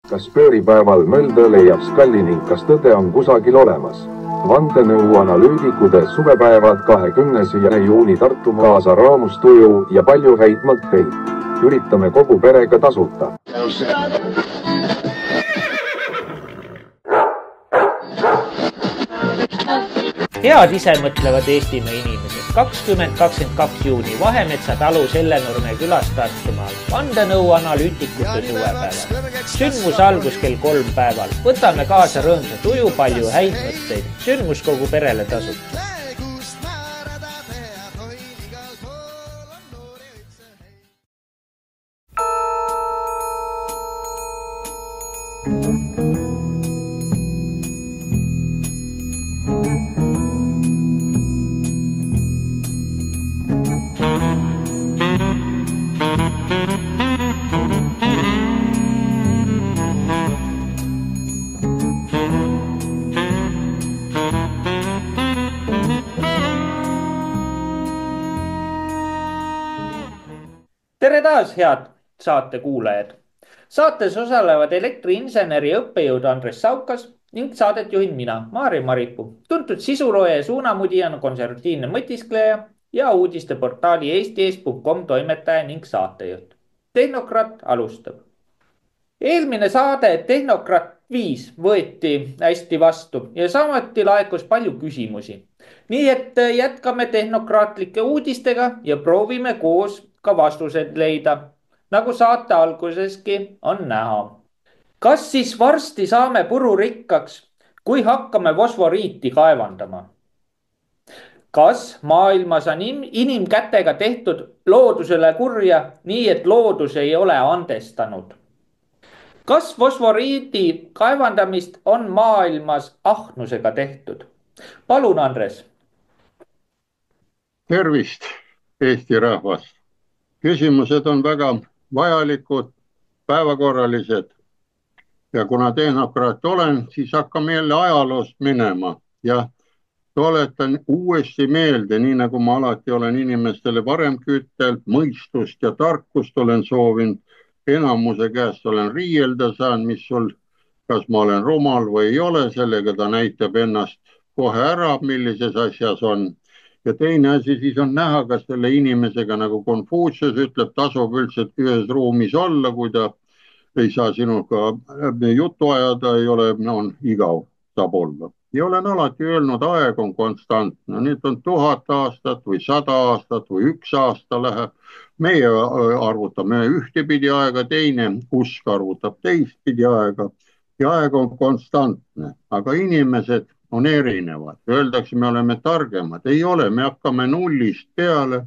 Kas pööripäeval mölde leiab skalli ning kas tõde on kusagil olemas? Vandenõuanalüütikude suvepäevad 20. juuni Tartu kaasa raamustuju ja palju häid mõtteid. Üritame kogu perega tasuta. Head isemõtlevad Eestimaa inimesed. 20-22 juuni Vahemetsa talu Sellenurme külas Tartumaal. Vandenõuanalüütikute suvepäeval. Sündmus algus kell 3 päeval. Võtame kaasa rõõmsa tuju, palju häid mõtteid. Sündmus kogu perele tasuta. Tere taas, head saate kuulajad. Saates osalevad elektriinseneri õppejõud Andres Saukas ning saadet juhin mina, Maarja Maripuu. Tuntud sisulooja ja suunamudijana konservatiivne mõtiskleja ja uudisteportaali eesti.com toimetaja ning saatejuht. Tehnokrat alustab. Eelmine saade Tehnokrat 5 võeti hästi vastu ja samuti laekus palju küsimusi. Nii et jätkame tehnokraatlike uudistega ja proovime koos ka vastused leida, nagu saate alguseski on näha. Kas siis varsti saame pururikkaks, kui hakkame fosforiiti kaevandama? Kas maailmas on inimkätega tehtud loodusele kurja, nii et loodus ei ole andestanud? Kas fosforiidi kaevandamist on maailmas ahnusega tehtud? Palun, Andres. Tervist, Eesti rahvas. Küsimused on väga vajalikud, päevakorralised ja kuna tehnokraat olen, siis hakkame jälle ajaloost minema ja tuletan uuesti meelde, nii nagu ma alati olen inimestele varem kütelt, mõistust ja tarkust olen soovinud, enamuse käest olen riielda saanud, mis sul, kas ma olen rumal või ei ole, sellega ta näitab ennast kohe ära, millises asjas on. Ja teine asi siis on näha, kas selle inimesega, nagu Konfutsius ütleb, tasub üldse ühes ruumis olla, kui ta ei saa sinuga juttu ajada, ei ole, on igav, saab olla. Ja olen alati öelnud, aeg on konstantne. Nüüd on 1000 aastat või 100 aastat või 1 aasta läheb. Meie arvutame ühtepidi aega, teine usk arvutab teistpidi aega ja aeg on konstantne, aga inimesed on erinevad. Öeldakse, me oleme targemad. Ei ole, me hakkame nullist peale.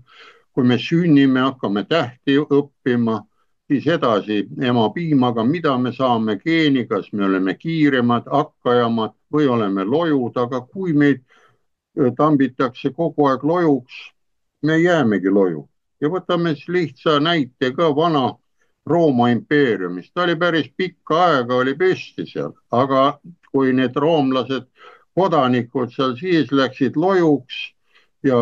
Kui me sünnime, hakkame tähti õppima, siis edasi ema piimaga, mida me saame geeni, kas me oleme kiiremad, hakkajamad või oleme lojud, aga kui meid tambitakse kogu aeg lojuks, me jäämegi loju. Ja võtame siis lihtsa näite ka vana Rooma impeeriumist. Ta oli päris pikka aega, oli püsti seal, aga kui need roomlased kodanikud seal siis läksid lojuks ja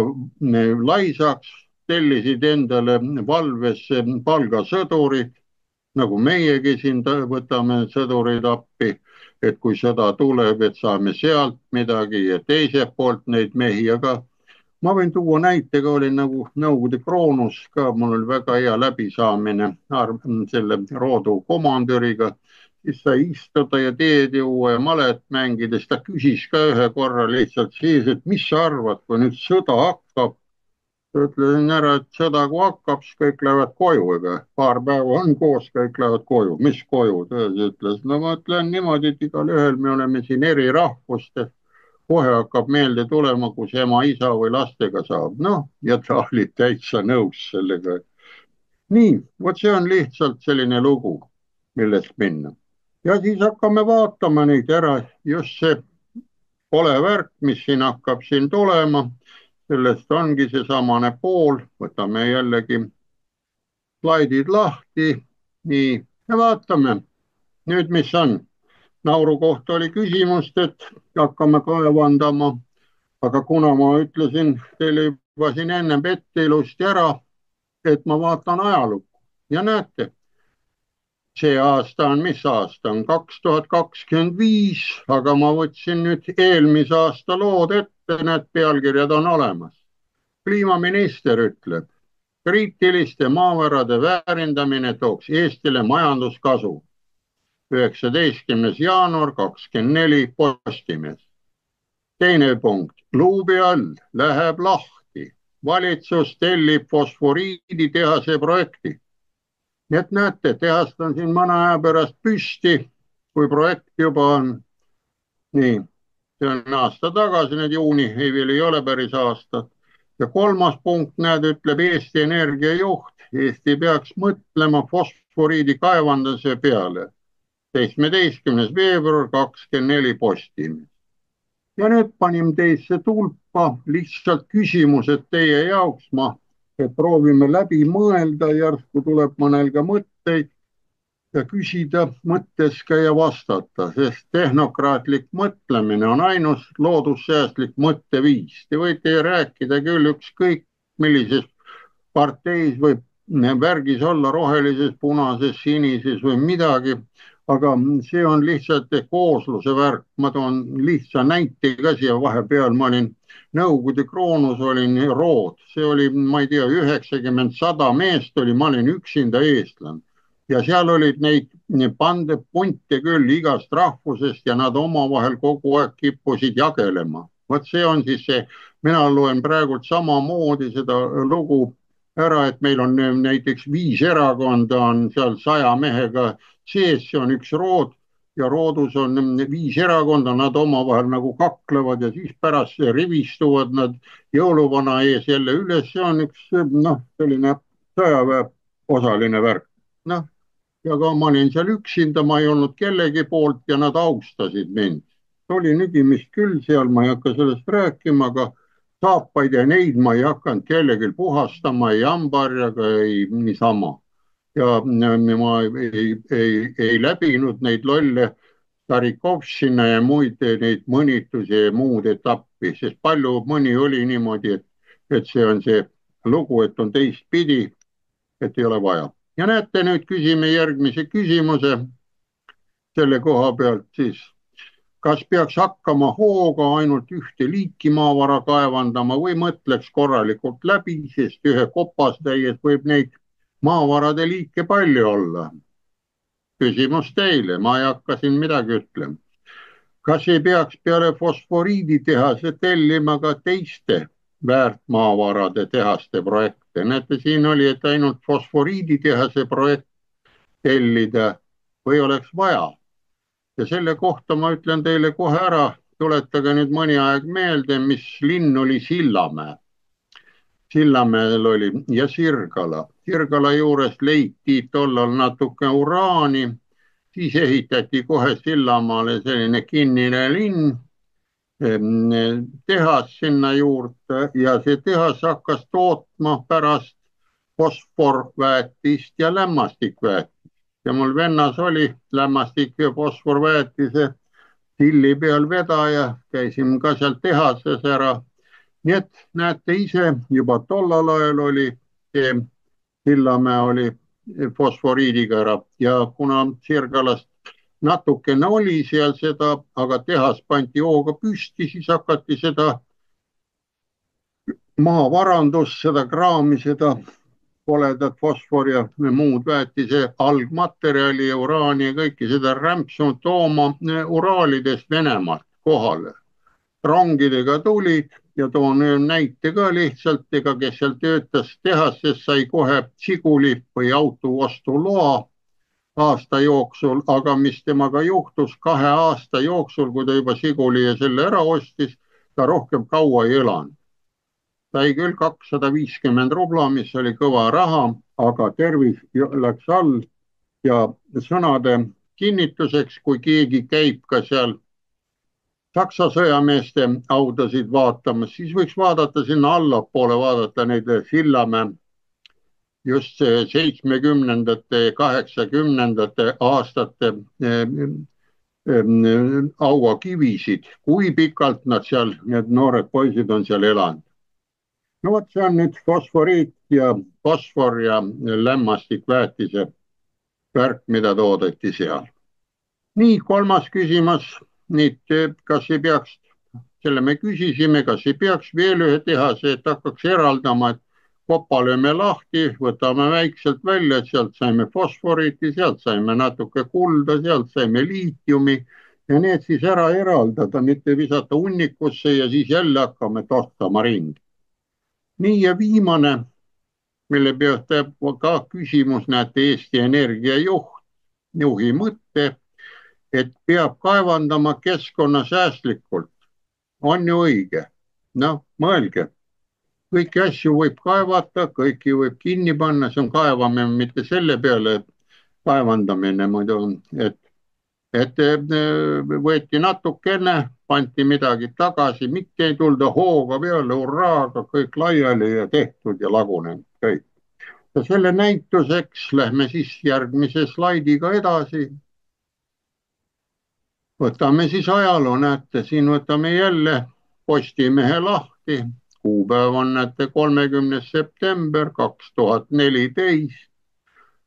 laisaks, tellisid endale valvesse palgasõdurid, nagu meiegi siin võtame sõdurid appi, et kui sõda tuleb, et saame sealt midagi ja teiselt poolt neid mehi, aga ma võin tuua näitega, oli nagu Nõukogude Kroonus ka, mul oli väga hea läbisaamine selle roodu komandöriga, siis sai istuda ja teed juua ja malet mängides. Ta küsis ka ühe korra lihtsalt siis, et mis sa arvad, kui nüüd sõda hakkab. Ütlesin ära, et sõda kui hakkab, siis kõik lähevad koju, ega paar päeva on koos, kõik lähevad koju. Mis koju? Ta ütles, no ma ütlen niimoodi, et igal ühel me oleme siin eri rahvuste. Kohe hakkab meelde tulema, kus ema, isa või lastega saab. Noh, ja ta oli täitsa nõus sellega. Nii, vot see on lihtsalt selline lugu, millest minna. Ja siis hakkame vaatama neid ära, just see pole värk, mis siin hakkab siin tulema. Sellest ongi see samane pool. Võtame jällegi slaidid lahti. Nii, ja vaatame nüüd, mis on. Nauru kohta oli küsimust, et hakkame kaevandama, aga kuna ma ütlesin teile juba siin ennem ette ilusti ära, et ma vaatan ajalukku ja näete, see aasta on, mis aasta on, 2025, aga ma võtsin nüüd eelmise aasta lood ette, need pealkirjad on olemas. Kliimaminister ütleb, kriitiliste maavarade väärindamine tooks Eestile majanduskasu. 19. jaanuar 24 Postimees. Teine punkt, luubi all läheb lahti. Valitsus tellib fosforiiditehase projekti. Nii et näete, tehast on siin mõne aja pärast püsti, kui projekt juba on. Nii, see on aasta tagasi, nüüd juuni, veel ei ole päris aastat. Ja kolmas punkt, näed, ütleb Eesti Energia juht. Eesti peaks mõtlema fosforiidi kaevandamise peale. 17. veebruar 24 Postimees. Ja nüüd panim teisse tulpa lihtsalt küsimused teie jaoks, et proovime läbi mõelda, järsku tuleb mõnel ka mõtteid ja küsida mõtteska ja vastata, sest tehnokraatlik mõtlemine on ainus loodussäästlik mõtteviis. Te võite rääkida küll ükskõik millises parteis või värgis olla, rohelises, punases, sinises või midagi, aga see on lihtsalt koosluse värk. Ma toon lihtsa näite ka siia vahepeal. Ma olin Nõukogude Kroonus, olin rood. See oli, ma ei tea, 90-100 meest oli, ma olin üksinda eestlane. Ja seal olid neid punte küll igast rahvusest ja nad omavahel kogu aeg kippusid jagelema. Vot see on siis see, mina loen praegu samamoodi seda lugu ära, et meil on näiteks 5 erakonda on seal 100 mehega sees, see on üks rood ja roodus on 5 erakonda, nad omavahel nagu kaklevad ja siis pärast rivistuvad nad jõuluvana ees jälle üles, see on üks selline sõjaväe osaline värk. Ja ka ma olin seal üksinda, ma ei olnud kellegi poolt ja nad austasid mind. Oli nügimist küll seal, ma ei hakka sellest rääkima, aga saapaid ja neid ma ei hakanud kellelgi puhastama, ei hambarjaga, ei niisama. Ja ma ei läbinud neid lolle Starikovšina ja muid neid mõnitusi ja muud etappi, sest palju mõni oli niimoodi, et see on see lugu, et on teistpidi, et ei ole vaja. Ja näete, nüüd küsime järgmise küsimuse selle koha pealt siis. Kas peaks hakkama hooga ainult ühte liiki maavara kaevandama või mõtleks korralikult läbi, sest ühe kopastäies võib neid maavarade liike palju olla? Küsimus teile, ma ei hakka siin midagi ütlema. Kas ei peaks peale fosforiiditehase tellima ka teiste väärtmaavarade tehaste projekte? Näete, siin oli, et ainult fosforiiditehase projekt tellida või oleks vaja. Ja selle kohta ma ütlen teile kohe ära, tuletage nüüd mõni aeg meelde, mis linn oli Sillamäe. Sillamäel oli ja Sirgala. Sirgala juures leiti tollal natuke uraani, siis ehitati kohe Sillamaale selline kinnine linn, tehas sinna juurde ja see tehas hakkas tootma pärast fosforväetist ja lämmastikväetist. Ja mul vennas oli lämmastik ja fosforväetise tilli peal vedaja, käisin ka seal tehases ära. Nii et näete ise, juba tollal ajal oli Sillamäe oli fosforiidiga ära ja kuna Sirgalast natukene oli seal seda, aga tehas pandi hooga püsti, siis hakati seda maavarandust, seda kraami, seda koledat fosfor ja muud väetise algmaterjali ja uraani ja kõike seda rämpsu tooma Uraalidest Venemaalt kohale. Rongidega tulid ja toon näite ka lihtsalt, ega kes seal töötas tehases, sai kohe Žiguli või auto ostu loa aasta jooksul, aga mis temaga juhtus 2 aasta jooksul, kui ta juba Žiguli ja selle ära ostis, ta rohkem kaua ei elanud. Sai küll 250 rubla, mis oli kõva raha, aga tervis läks all ja sõnade kinnituseks, kui keegi käib ka seal Saksa sõjameeste autosid vaatamas, siis võiks vaadata sinna allapoole, vaadata neid Sillamäe just 70-ndate, 80-ndate aastate hauakivisid, kui pikalt nad seal, need noored poisid on seal elanud. No vot, see on nüüd fosforiit ja fosfor ja lämmastikväetise värk, mida toodeti seal. Nii, kolmas küsimus, kas ei peaks, selle me küsisime, kas ei peaks veel ühe tehase, et hakkaks eraldama, et kopa lööme lahti, võtame väikselt välja, et sealt saime fosforiiti, sealt saime natuke kulda, sealt saime liitiumi ja need siis ära eraldada, mitte visata hunnikusse ja siis jälle hakkame tohtama ringi. Nii ja viimane, mille pealt ka küsimus, näete, Eesti Energia juhi mõte, et peab kaevandama keskkonnasäästlikult. On ju õige? Noh, mõelge. Kõiki asju võib kaevata, kõiki võib kinni panna, see on kaevamine mitte selle peale kaevandamine muidu, et võeti natukene, panti midagi tagasi, mitte ei tulda hooga peale, hurraaga, kõik laiali ja tehtud ja lagunenud kõik. Ja selle näituseks lähme siis järgmise slaidiga edasi. Võtame siis ajaloo, näete, siin võtame jälle Postimehe lahti. Kuupäev on näete 30. september 2014.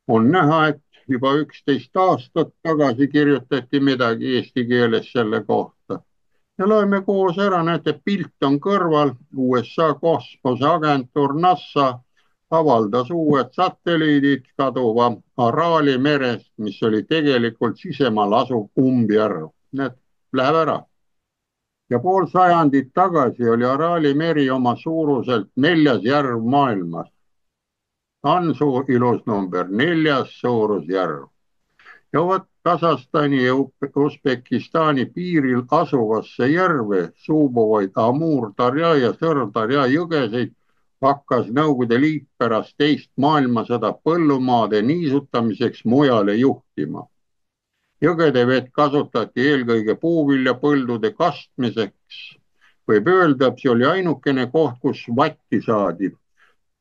On näha, et juba 11 aastat tagasi kirjutati midagi eesti keeles selle kohta. Ja loeme koos ära, näete, pilt on kõrval. USA kosmoseagentuur NASA avaldas uued satelliidid kaduva Araali merest, mis oli tegelikult sisemaal asuv umbjärv. Need läheb ära. Ja pool sajandit tagasi oli Araali meri oma suuruselt 4. järv maailmas. On ilus number, 4. suurusjärv. Ja võt Kasahstani ja Usbekistani piiril asuvasse järve suubuvaid Amur, Darja ja Sõrdarja jõgeseid hakkas Nõukogude Liit pärast teist maailmasõda põllumaade niisutamiseks mujale juhtima. Jõgede vett kasutati eelkõige puuviljapõldude kastmiseks. Võib öelda, et see oli ainukene koht, kus vatti saadi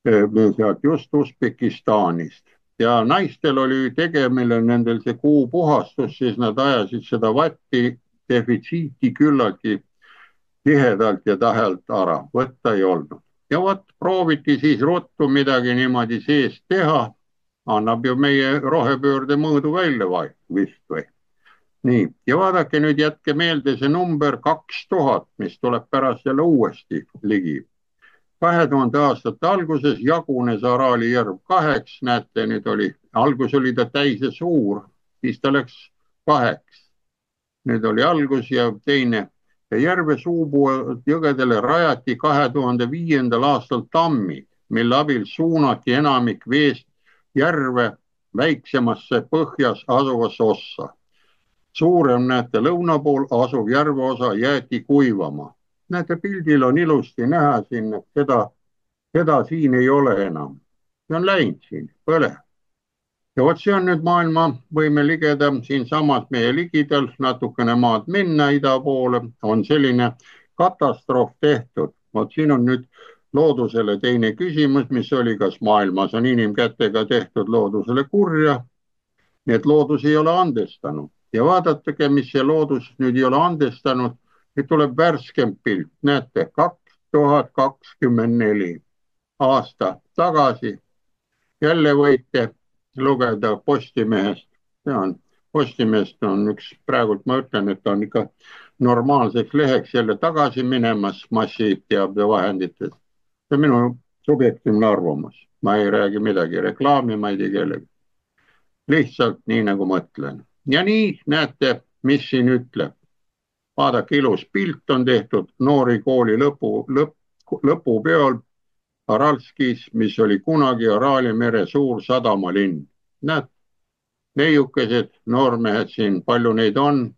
sealt just Usbekistanist. Ja naistel oli tegemine nendel see kuupuhastus, siis nad ajasid seda vatti defitsiiti küllaltki tihedalt ja tahelt ära. Võtta ei olnud. Ja vot prooviti siis ruttu midagi niimoodi sees teha. Annab ju meie rohepöörde mõõdu välja vist või. Nii, ja vaadake nüüd, jätke meelde see number 2000, mis tuleb pärast jälle uuesti ligi. 2000 aastate alguses jagunes Araali järv 2, näete, nüüd algus oli ta täis ja suur, siis ta läks 2. Nüüd oli algus ja teine. Ja järve suubuvad jõgedele rajati 2005. aastal tammid, mille abil suunati enamik veest järve väiksemasse põhjas asuvasse ossa. Suurem, näete, lõuna pool asuv järveosa jäeti kuivama. Näete, pildil on ilusti näha siin, et seda siin ei ole enam. See on läinud siin, põle. Ja vot see on nüüd maailma võime ligeda siin samas meie ligidal, natukene maad minna ida poole, on selline katastroof tehtud. Vot siin on nüüd loodusele teine küsimus, mis oli, kas maailmas on inimkätega tehtud loodusele kurja. Nii et loodus ei ole andestanud. Ja vaadatage, mis see loodus nüüd ei ole andestanud. Nüüd tuleb värskem pilt, näete, 2024 aasta tagasi. Jälle võite lugeda Postimehest. Postimehest on üks, praegult ma ütlen, et on ikka normaalseks leheks jälle tagasi minemas massiteabevahendites. See on minu subjektiivne arvamus. Ma ei räägi midagi reklaami, ma ei tea kellegi. Lihtsalt nii nagu mõtlen. Ja nii näete, mis siin ütleb. Vaadake, ilus pilt on tehtud noori kooli lõpupeol Aralskis, mis oli kunagi Araali mere suur sadamalinn. Näed, neiukesed, noormehed siin, palju neid on?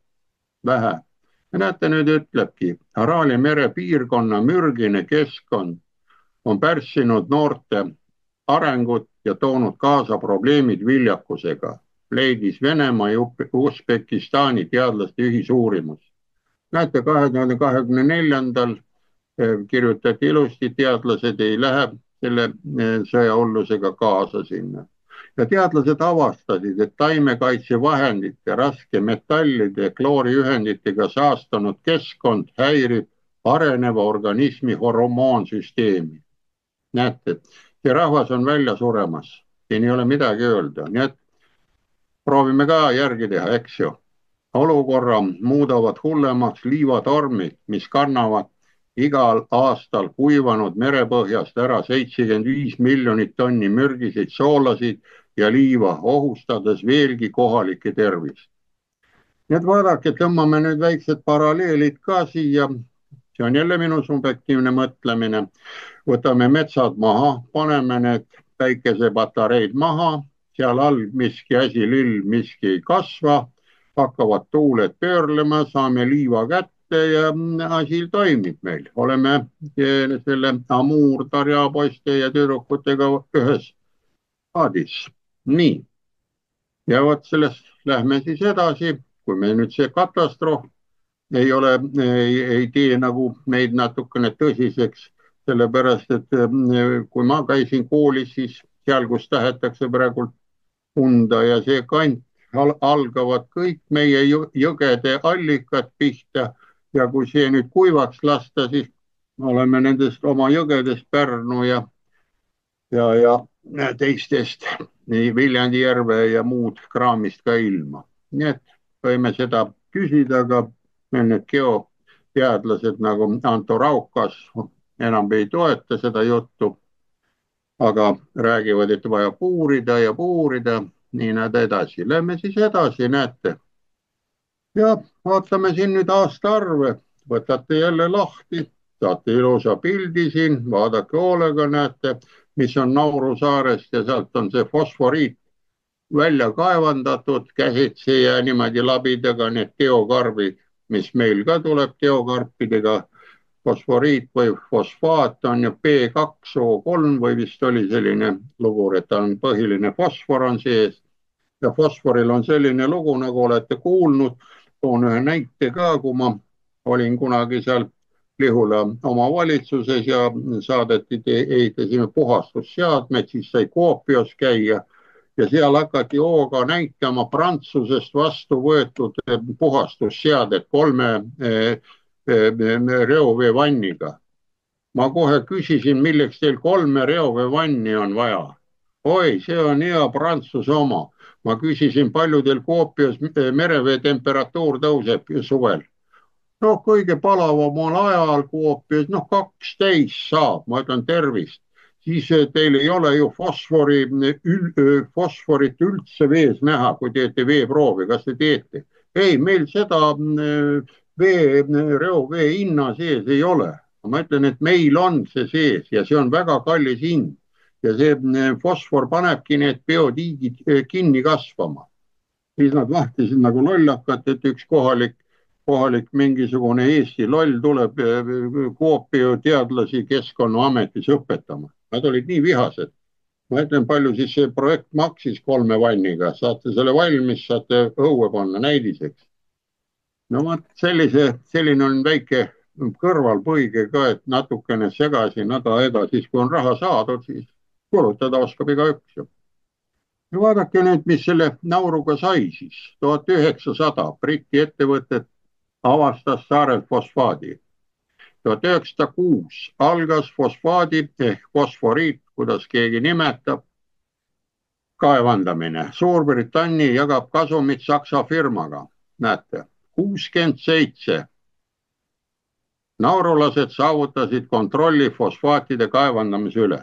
Vähe. Ja näete, nüüd ütlebki, Araali mere piirkonna mürgine keskkond on pärssinud noorte arengut ja toonud kaasa probleemid viljakusega, leidis Venemaa ja Usbekistani teadlaste ühisuurimus. Näete, 2024. kirjutati ilusti, teadlased ei lähe selle sõjahullusega kaasa sinna. Ja teadlased avastasid, et taimekaitsevahendite, raskemetallide ja klooriühenditega saastunud keskkond häirib areneva organismi hormoonsüsteemi. Näete, see rahvas on välja suremas, siin ei ole midagi öelda. Nii et proovime ka järgi teha, eks ju. Olukorra muudavad hullemaks liivatormid, mis kannavad igal aastal kuivanud merepõhjast ära 75 miljonit tonni mürgiseid soolasid ja liiva, ohustades veelgi kohalike tervist. Nii et vaadake, tõmbame nüüd väiksed paralleelid ka siia. See on jälle minu subjektiivne mõtlemine. Võtame metsad maha, paneme need päikesepatareid maha, seal all miski asi lill, miski ei kasva, hakkavad tuuled pöörlema, saame liiva kätte ja asi toimib meil. Oleme selle Amuur tarjapoiste ja tüdrukutega ühes paadis. Nii. Ja vot sellest lähme siis edasi. Kui me nüüd see katastroof ei tee nagu meid natukene tõsiseks, sellepärast et kui ma käisin koolis, siis seal, kus tahetakse praegu Unda ja see kant algavad kõik meie jõgede allikad pihta ja kui see nüüd kuivaks lasta, siis oleme nendest oma jõgedest Pärnu ja teistest nii Viljandi järve ja muud kraamist ka ilma. Nii et võime seda küsida, aga meil need geoteadlased nagu Anto Raukas enam ei toeta seda juttu, aga räägivad, et vaja puurida ja puurida, nii nad edasi. Lähme siis edasi, näete. Ja vaatame siin nüüd aastaarve, võtate jälle lahti, saate ilusa pildi siin, vaadake hoolega, näete, mis on Nauru saarest ja sealt on see fosforiit välja kaevandatud käsitsi ja niimoodi labidaga need geokarbid, mis meil ka tuleb geokarpidega. Fosforiit või fosfaat on ju P2O3 või vist oli selline lugu, et ta on põhiline fosfor on sees. Ja fosforil on selline lugu, nagu olete kuulnud. Toon ühe näite ka, kui ma olin kunagi seal Lihula omavalitsuses ja ehitasime puhastusseadmed, siis sai Kuopios käia ja seal hakati hooga näitama Prantsusest vastu võetud puhastusseadet 3 reoveevanniga. Ma kohe küsisin, milleks teil 3 reoveevanni on vaja. Oi, see on hea Prantsuse oma. Ma küsisin, palju teil Kuopios merevee temperatuur tõuseb suvel. No kõige palavamal ajal Kuopios, 12 saab, ma ütlen tervist. Siis teil ei ole ju fosforit üldse vees näha, kui teete veeproovi, kas te teete? Ei, meil seda reovee hinna sees ei ole. Ma ütlen, et meil on see sees ja see on väga kallis hind. Ja see fosfor panebki need biotiigid kinni kasvama. Siis nad vahtisid nagu lollakat, et üks kohalik mingisugune Eesti loll tuleb Kuopio teadlasi Keskkonnaametis õpetama. Nad olid nii vihased. Ma ütlen, palju siis see projekt maksis 3 vanniga. Saate selle valmis, saate õue panna näidiseks. No vaat selline on väike kõrvalpõige ka, et natukene segasi näda siis kui on raha saadud, siis kulutada oskab igaüks. Ja vaadake nüüd, mis selle Nauruga sai siis. 1900 Briti ettevõtet avastas saarel fosfaadi. 1906 algas fosfaadi ehk fosforiit, kuidas keegi nimetab, kaevandamine. Suurbritannia jagab kasumit Saksa firmaga. Näete, 67 naurulased saavutasid kontrolli fosfaatide kaevandamise üle.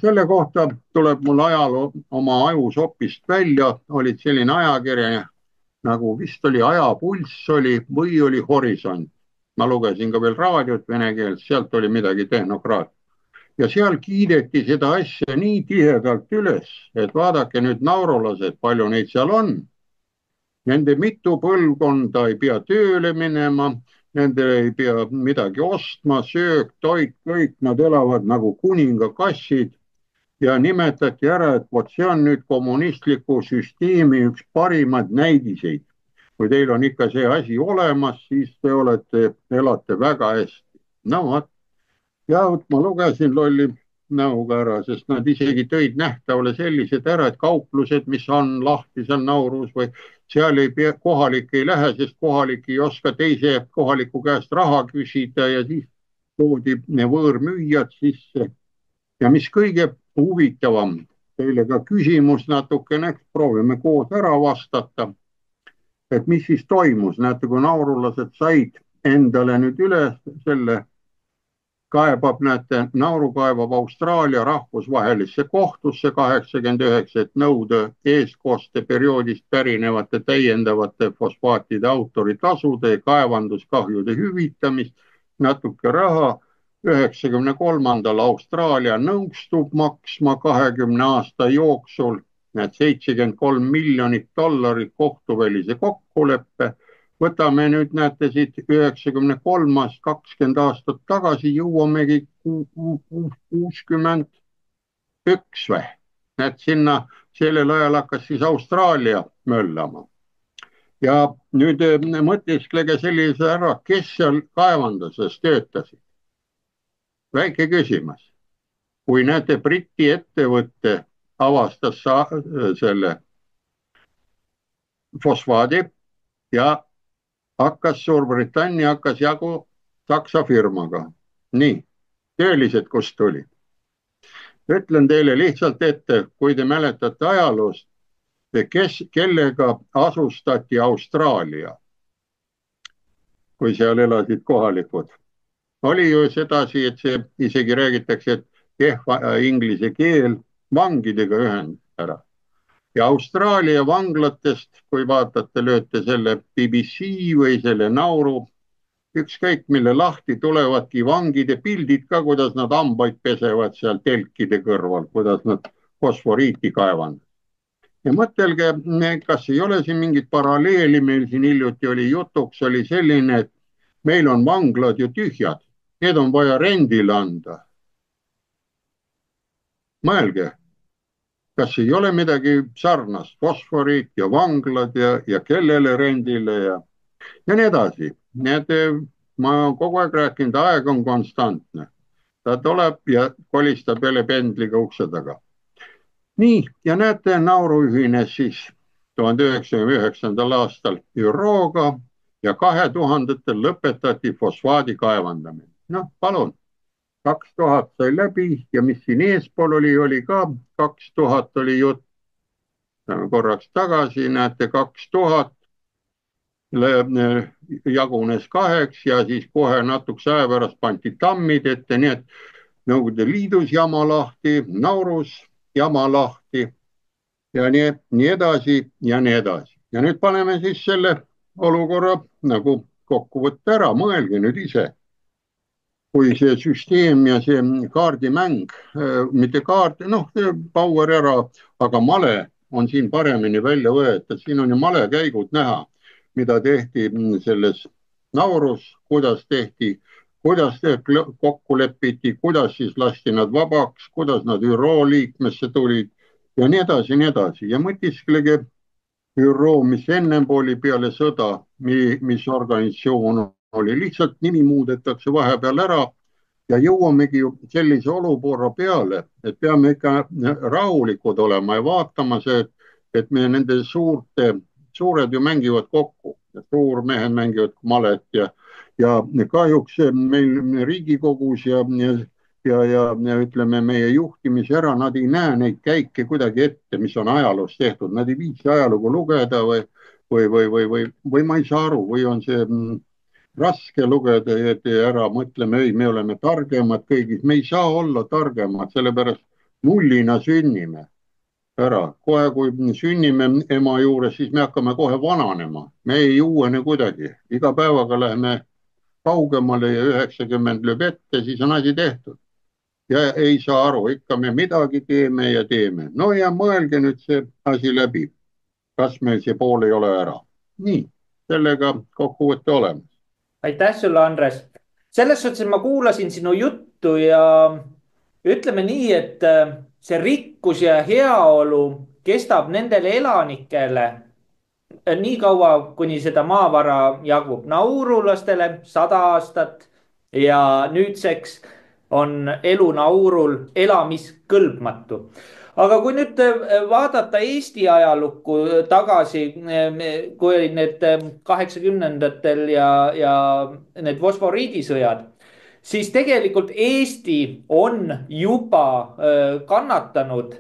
Selle kohta tuleb mul ajaloo oma ajusopist välja, olid selline ajakirja, nagu vist oli Ajapulss või oli Horisont. Ma lugesin ka veel raadiot vene keelt, sealt oli midagi tehnokraat. Ja seal kiideti seda asja nii tihedalt üles, et vaadake nüüd naurulased, palju neid seal on. Nende mitu põlvkonda ei pea tööle minema, nende ei pea midagi ostma, söök, toit, kõik nad elavad nagu kuningakassid ja nimetati ära, et vot see on nüüd kommunistliku süsteemi üks parimaid näidiseid. Kui teil on ikka see asi olemas, siis te elate väga hästi. No vaat, ja ma lugesin lolli näoga ära, sest nad isegi tõid nähtavale sellised ära, et kauplused, mis on lahti seal Naurus või seal kohalik ei lähe, sest kohalik ei oska teise kohaliku käest raha küsida ja siis toodi võõrmüüjad sisse. Ja mis kõige huvitavam, teile ka küsimus natukene, proovime koos ära vastata. Et mis siis toimus, näete, kui naurulased said endale nüüd üle selle, kaebab, näete, nauru kaebab Austraalia rahvusvahelisse kohtusse 89, et nõuda eestkoste perioodist pärinevate täiendavate fosfaatide autoritasude ja kaevanduskahjude hüvitamist, natuke raha. 93. Austraalia nõustub maksma 20 aasta jooksul need $73 miljonit kohtuvälise kokkuleppe. Võtame nüüd, näete siit 93. 20 aastat tagasi jõuamegi 61 või? Näed, sinna sellel ajal hakkas siis Austraalia möllama. Ja nüüd mõtisklege sellise ära, kes seal kaevanduses töötasid. Väike küsimus. Kui näete, Briti ettevõtte avastas selle fosfaadi ja Suurbritannia hakkas jagu Saksa firmaga. Nii, töölised kust tulid? Ütlen teile lihtsalt ette, kui te mäletate ajaloost, kellega asustati Austraalia, kui seal elasid kohalikud. Oli ju sedasi, et see isegi räägitakse, et kehva inglise keel vangidega ühend ära. Ja Austraalia vanglatest, kui vaatate, lööte selle BBC või selle nauru, ükskõik mille lahti tulevadki vangide pildid ka, kuidas nad hambaid pesevad seal telkide kõrval, kuidas nad fosforiiti kaevanud. Ja mõtelge, kas ei ole siin mingit paralleeli, meil siin hiljuti oli jutuks, oli selline, et meil on vanglad ju tühjad, need on vaja rendile anda. Mõelge. Kas ei ole midagi sarnast, fosforiit ja vanglad ja kellele rendile ja nii edasi. Need, ma olen kogu aeg rääkinud, aeg on konstantne. Ta tuleb ja kolistab jälle pendliga ukse taga. Nii, ja näete, nauru ühines siis 1999. aastal ÜRO-ga ja 2000-ndatel lõpetati fosfaadi kaevandamine. Noh, palun. 2000 sai läbi ja mis siin eespool oli ka 2000 oli jutt. Korraks tagasi, näete, 2000 jagunes kaheks ja siis kohe natukese aja pärast pandi tammid ette, nii et Nõukogude Liidus jama lahti, naurus jama lahti ja nii edasi ja nii edasi. Ja nüüd paneme siis selle olukorra nagu kokkuvõtte ära, mõelge nüüd ise. Kui see süsteem ja see kaardimäng, mitte kaart, power ära, aga male on siin paremini välja võetud. Siin on ju male käigud näha, mida tehti selles naurus, kuidas tehti, kuidas kokku lepiti, kuidas siis lasti nad vabaks, kuidas nad ÜRO liikmesse tulid ja nii edasi, nii edasi. Ja mõtisklege ÜRO, mis ennem oli peale sõda, mis organisatsioon oli, lihtsalt nimi muudetakse vahepeal ära ja jõuamegi ju sellise olukorra peale, et peame ikka rahulikud olema ja vaatama see, et me nende suured ju mängivad kokku ja suurmehed mängivad malet ja kahjuks meil Riigikogus ja ütleme meie juhtimise ära, nad ei näe neid käike kuidagi ette, mis on ajaloos tehtud, nad ei viitsi ajalugu lugeda või ma ei saa aru, või on see raske lugeda ja ära mõtleme, ei, me oleme targemad kõigis, me ei saa olla targemad, sellepärast nullina sünnime ära. Kohe, kui sünnime ema juures, siis me hakkame kohe vananema, me ei uuene kuidagi, iga päevaga läheme kaugemale ja 90 lööb ette, siis on asi tehtud. Ja ei saa aru, ikka me midagi teeme ja teeme. No ja mõelge nüüd see asi läbi, kas meil see pool ei ole ära. Nii, sellega kokkuvõtte olemas. Aitäh sulle, Andres. Selles suhtes, et ma kuulasin sinu juttu ja ütleme nii, et see rikkus ja heaolu kestab nendele elanikele nii kaua, kuni seda maavara jagub. Naurulastele 100 aastat ja nüüdseks on elu naurul elamiskõlbmatu. Aga kui nüüd vaadata Eesti ajalukku tagasi, kui olid need 80-ndatel ja need fosforiidisõjad, siis tegelikult Eesti on juba kannatanud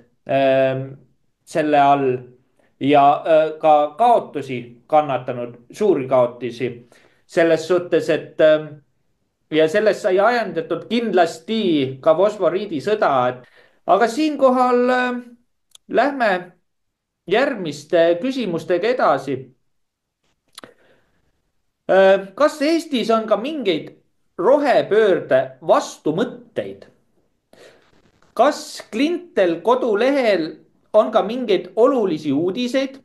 selle all ja ka kaotusi kannatanud, suuri kaotusi selles suhtes, et ja sellest sai ajendatud kindlasti ka fosforiidisõda. aga siinkohal lähme järgmiste küsimustega edasi. Kas Eestis on ka mingeid rohepöörde vastumõtteid? Kas Klintel kodulehel on ka mingeid olulisi uudiseid?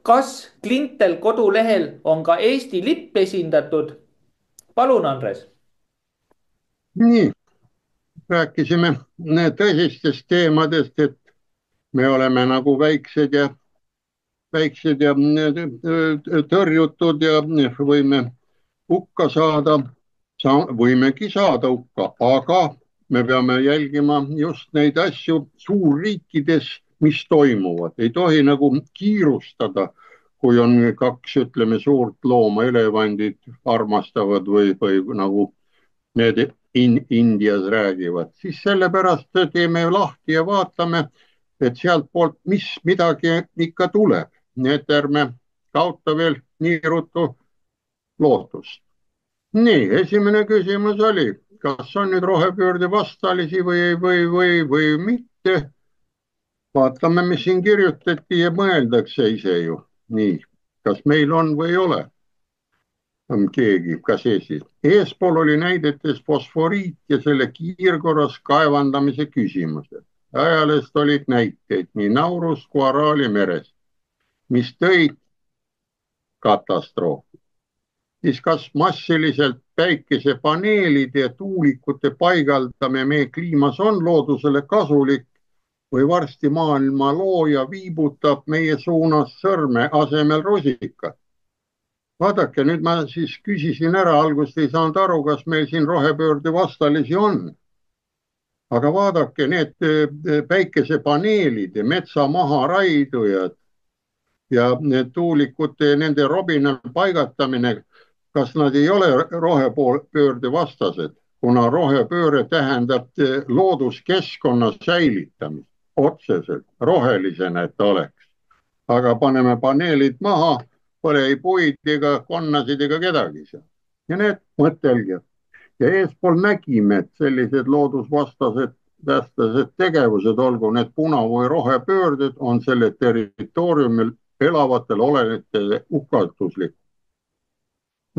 Kas Klintel kodulehel on ka Eesti lipp esindatud? Palun, Andres. Nii, rääkisime tõsistest teemadest, et me oleme nagu väiksed ja tõrjutud ja võime hukka saada, võimegi saada hukka, aga me peame jälgima just neid asju suurriikides, mis toimuvad. Ei tohi nagu kiirustada, kui on kaks, ütleme, suurt looma, elevandid armastavad või nagu need Indias räägivad. Siis sellepärast teeme lahti ja vaatame, et sealt poolt midagi ikka tuleb. Nii et ärme kaota veel nii ruttu lootust. Nii, esimene küsimus oli, kas on nüüd rohepöörde vastalisi või mitte. Vaatame, mis siin kirjutati ja mõeldakse ise ju. Nii, kas meil on või ei ole? On keegi, kas Eestis. Eespool oli näidetes fosforiit ja selle kiirkorras kaevandamise küsimused. Ajalest olid näiteid nii Naurus kui Araali meres, mis tõid katastroofi. Siis kas massiliselt päikesepaneelide ja tuulikute paigaldame meie kliimas on loodusele kasulik või varsti maailma looja viibutab meie suunas sõrme asemel rusikat? Vaadake, nüüd ma siis küsisin ära, algust ei saanud aru, kas meil siin rohepöörde vastalisi on. Aga vaadake, need päikesepaneelid ja metsa maha raidujad ja need tuulikute ja nende robinal paigatamine, kas nad ei ole rohepöörde vastased, kuna rohepööre tähendab looduskeskkonna säilitamist otseselt, rohelisena, et ta oleks. Aga paneme paneelid maha, pole ei puid ega konnasid ega kedagi seal. Ja need mõtelge. Ja eespool nägime, et sellised loodusvastased tegevused, olgu need puna- või rohepöörded, on selle territooriumil elavatel olenitele hukatuslik.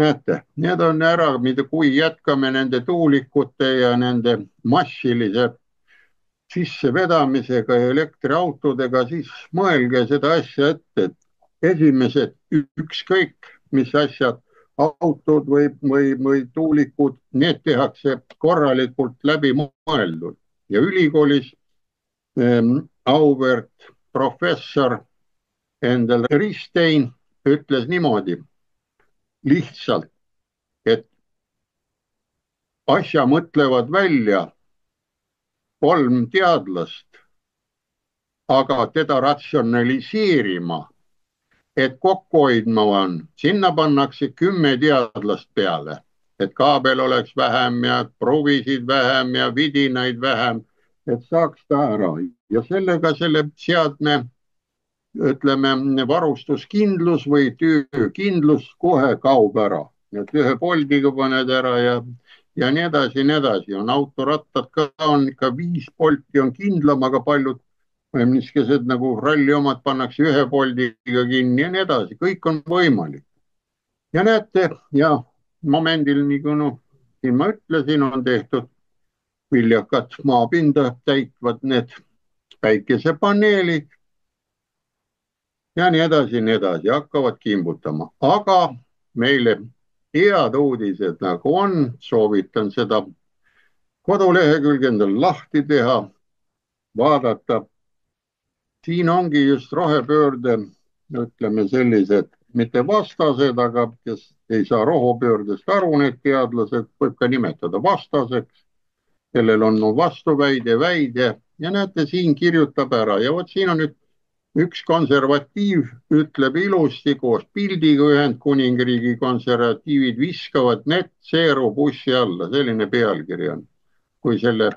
Näete, need on ära, kui jätkame nende tuulikute ja nende massilise sissevedamisega ja elektriautodega, siis mõelge seda asja ette, et esimesed ükskõik, mis asjad, autod või tuulikud, need tehakse korralikult läbi mõeldud. Ja ülikoolis auväärt professor Endel Ristein ütles niimoodi lihtsalt, et asja mõtlevad välja 3 teadlast, aga teda ratsionaliseerima, et kokku hoidma on, sinna pannakse 10 teadlast peale, et kaabel oleks vähem ja pruvisid vähem ja vidinaid vähem, et saaks ta ära. Ja sellega selle seadme, ütleme, varustuskindlus või töökindlus kohe kaob ära. Et ühe poldiga paned ära ja nii edasi. On autorattad ka, on ikka 5 polti on kindlam, aga paljud niisugused nagu ralli omad pannakse 1 poldiga kinni ja nii edasi. Kõik on võimalik. Ja näete, ja momendil, nagu siin ma ütlesin, on tehtud viljakat maapinda täitvad need päikesepaneelid ja nii edasi, hakkavad kimbutama. Aga meile head uudised nagu on, soovitan seda kodulehekülge endal lahti teha, vaadata. Siin ongi just rohepöörde, ütleme sellised, mitte vastased, aga kes ei saa rohepöördest aru, need teadlased võib ka nimetada vastaseks, kellel on vastuväide, väide ja näete, siin kirjutab ära. Ja vot siin on nüüd üks konservatiiv, ütleb ilusti koos pildiga, Ühendkuningriigi konservatiivid viskavad net seeru bussi alla, selline pealkiri on. Kui selle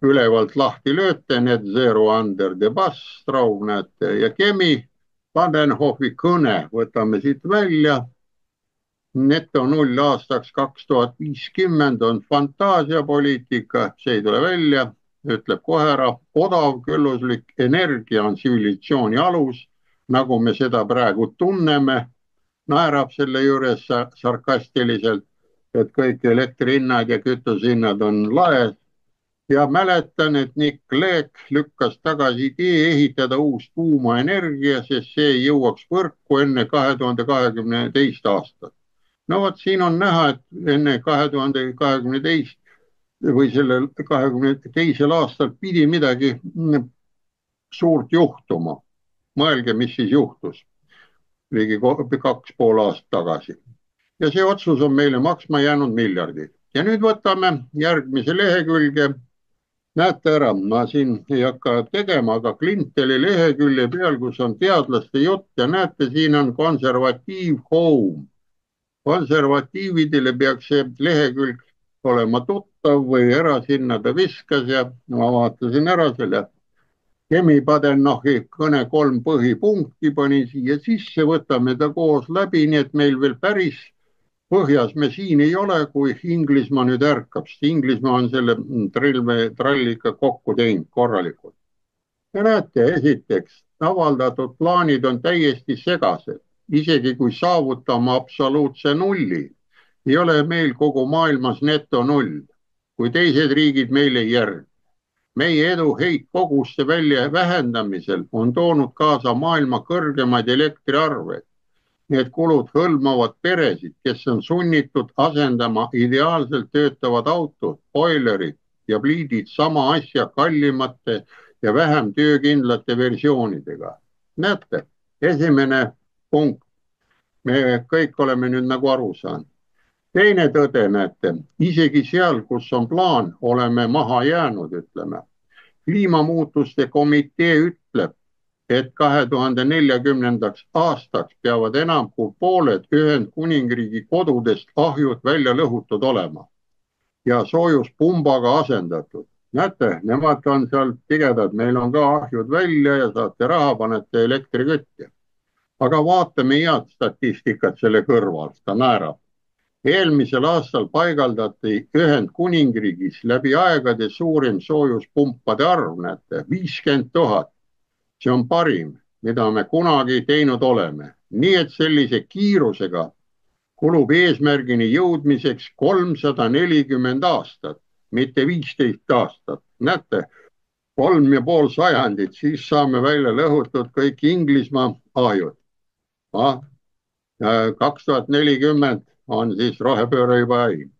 ülevalt lahti lööte, net zero under the bus, Straub näete ja Kemi, Badenhofi kõne võtame siit välja. Neto null aastaks 2050 on fantaasiapoliitika, see ei tule välja, ütleb kohe ära, odav külluslik energia on tsivilisatsiooni alus, nagu me seda praegu tunneme, naerab selle juures sarkastiliselt, et kõik elektrihinnad ja kütusehinnad on laes. Ja mäletan, et Nick Clegg lükkas tagasi idee ehitada uus tuumaenergia, sest see ei jõuaks võrku enne 2022 aastat. No vot, siin on näha, et enne 2022 või sellel 22. aastal pidi midagi suurt juhtuma. Mõelge, mis siis juhtus ligi 2,5 aastat tagasi. Ja see otsus on meile maksma jäänud miljardid. Ja nüüd võtame järgmise lehekülge. Näete ära, ma siin ei hakka tegema, aga Clinteli lehekülje peal, kus on teadlaste jutt ja näete, siin on konservatiiv home. Konservatiividele peaks see lehekülg olema tuttav või ära sinna ta viskas ja ma vaatasin ära selle Kemi Badenochi kõne 3 põhipunkti, panin siia sisse, võtame ta koos läbi, nii et meil veel päris põhjas me siin ei ole, kui Inglismaa nüüd ärkab, sest Inglismaa on selle tralli ikka kokku teinud korralikult. Ja näete, esiteks, avaldatud plaanid on täiesti segased. Isegi kui saavutame absoluutse nulli, ei ole meil kogu maailmas neto null, kui teised riigid meil ei järgi. Meie edu heitkoguste vähendamisel on toonud kaasa maailma kõrgemaid elektriarveid. Need kulud hõlmavad peresid, kes on sunnitud asendama ideaalselt töötavad autod, boilerid ja pliidid sama asja kallimate ja vähem töökindlate versioonidega. Näete, esimene punkt. Me kõik oleme nüüd nagu aru saanud. Teine tõde, näete, isegi seal, kus on plaan, oleme maha jäänud, ütleme. Kliimamuutuste komitee ütleb, et 2040. aastaks peavad enam kui pooled Ühendkuningriigi kodudest ahjud välja lõhutud olema ja soojuspumbaga asendatud. Näete, nemad on seal tigedad, meil on ka ahjud välja ja saate raha, panete elektrikütja. Aga vaatame head statistikat selle kõrval, ta naerab. Eelmisel aastal paigaldati Ühendkuningriigis läbi aegade suurim soojuspumpade arv, näete, 50 000. See on parim, mida me kunagi teinud oleme. Nii et sellise kiirusega kulub eesmärgini jõudmiseks 340 aastat, mitte 15 aastat. Näete, 3,5 sajandit, siis saame välja lõhutud kõik Inglismaa ahjud. 2040 on siis rohepööre juba ei.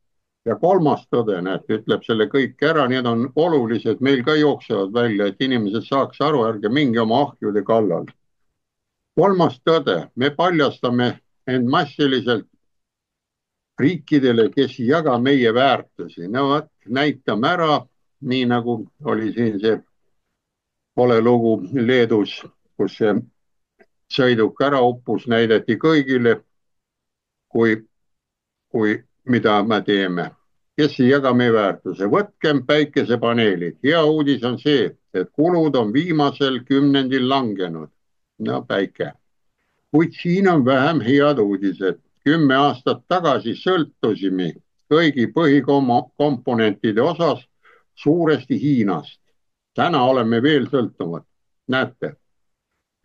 Ja kolmas tõde, näed, ütleb selle kõik ära, need on olulised, meil ka jooksevad välja, et inimesed saaks aru, ärge mingi oma ahjude kallal. Kolmas tõde, me paljastame end massiliselt riikidele, kes ei jaga meie väärtusi. No näitame ära, nii nagu oli siin see pole lugu Leedus, kus see sõiduk ära uppus, näidati kõigile, kui mida me teeme. Kes ei jaga meie väärtuse? Võtkem päikesepaneelid. Hea uudis on see, et kulud on viimasel kümnendil langenud. No päike. Kuid siin on vähem head uudised. 10 aastat tagasi sõltusime kõigi põhikomponentide osas suuresti Hiinast. Täna oleme veel sõltuvad. Näete,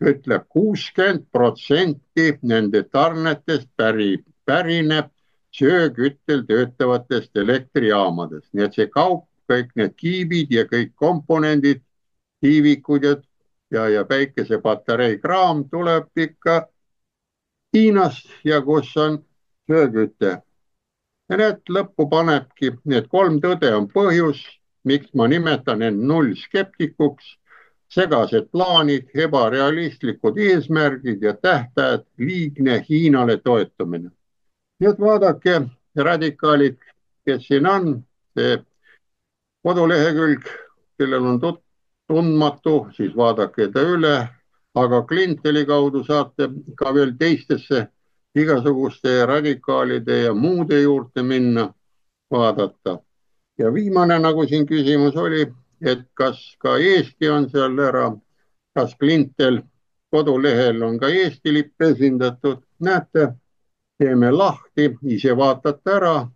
ütleb 60% nende tarnetest pärineb sööküttel töötavatest elektrijaamadest. Nii et see kaup, kõik need kiibid ja kõik komponendid, tiivikud ja päikesepatarei kraam tuleb ikka Hiinast ja kus on sööküte. Ja need lõppu panebki, need 3 tõde on põhjus, miks ma nimetan end nullskeptikuks, segased plaanid, ebarealistlikud eesmärgid ja tähtajad, liigne Hiinale toetumine. Nii et vaadake, radikaalid, kes siin on, see kodulehekülg, kellel on tundmatu, siis vaadake ta üle, aga Clinteli kaudu saate ka veel teistesse igasuguste radikaalide ja muude juurde minna, vaadata. Ja viimane, nagu siin küsimus oli, et kas ka Eesti on seal ära, kas Klintel kodulehel on ka Eesti lipp esindatud. näete, teeme lahti, ise vaatate ära.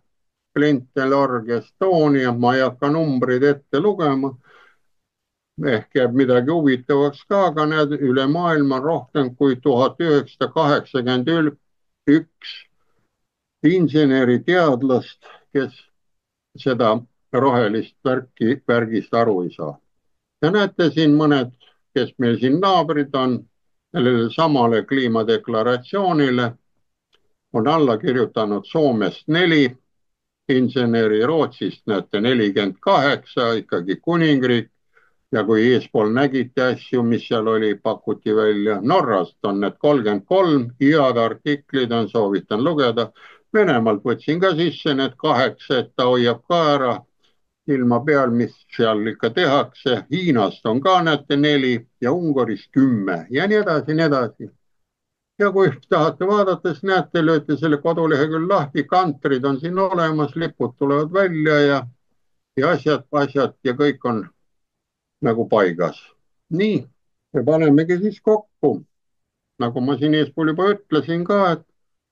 Klintel Org Estonia, ma ei hakka numbreid ette lugema. Ehk jääb midagi huvitavaks ka, aga näed, üle maailma on rohkem kui 1981 inseneriteadlast, kes seda rohelist värgist aru ei saa. Ja näete siin mõned, kes meil siin naabrid on, sellele samale kliimadeklaratsioonile on alla kirjutanud Soomest 4 inseneri, Rootsist näete 48, ikkagi kuningriik. Ja kui eespool nägite asju, mis seal oli, pakuti välja. Norrast on need 33, head artiklid on, soovitan lugeda. Venemaalt võtsin ka sisse need 8, et ta hoiab ka ära ilma peal, mis seal ikka tehakse. Hiinast on ka näete 4 ja Ungarist 10 ja nii edasi, nii edasi. Ja kui tahate vaadata, siis näete, lööte selle kodulehekülg lahti, kantrid on siin olemas, lipud tulevad välja ja asjad ja kõik on nagu paigas. Nii, me panemegi siis kokku. Nagu ma siin eespool juba ütlesin ka, et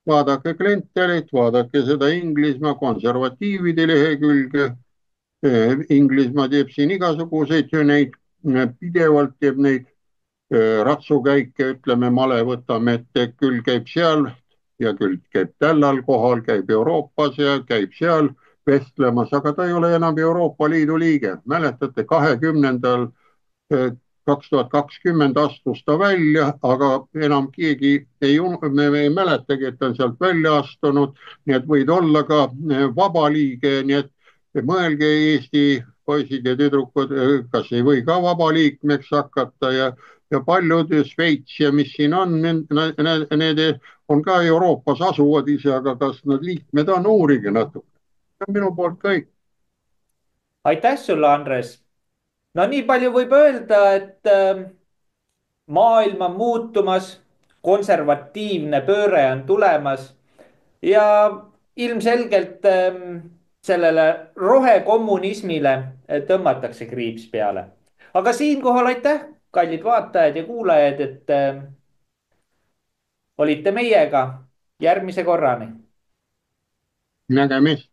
vaadake Klintelit, vaadake seda Inglismaa konservatiivide lehekülge. Inglismaa teeb siin igasuguseid neid, pidevalt teeb neid ratsukäike, ütleme, male võtame ette, küll käib seal ja küll käib tällal kohal, käib Euroopas ja käib seal vestlemas, aga ta ei ole enam Euroopa Liidu liige. Mäletate, 2020 astus ta välja, aga enam keegi me ei mäletagi, et ta on sealt välja astunud, nii et võid olla ka vaba liige, nii et mõelge, Eesti poisid ja tüdrukud, kas ei või ka vaba liikmeks hakata ja paljud Šveits ja mis siin on, need on ka Euroopas asuvad ise, aga kas nad liikmed on, uurige natuke. See on minu poolt kõik. Aitäh sulle, Andres. No nii palju võib öelda, et maailm on muutumas, konservatiivne pööre on tulemas ja ilmselgelt sellele rohekommunismile tõmmatakse kriips peale. Aga siinkohal aitäh, kallid vaatajad ja kuulajad, et olite meiega. Järgmise korrani. Nägemist.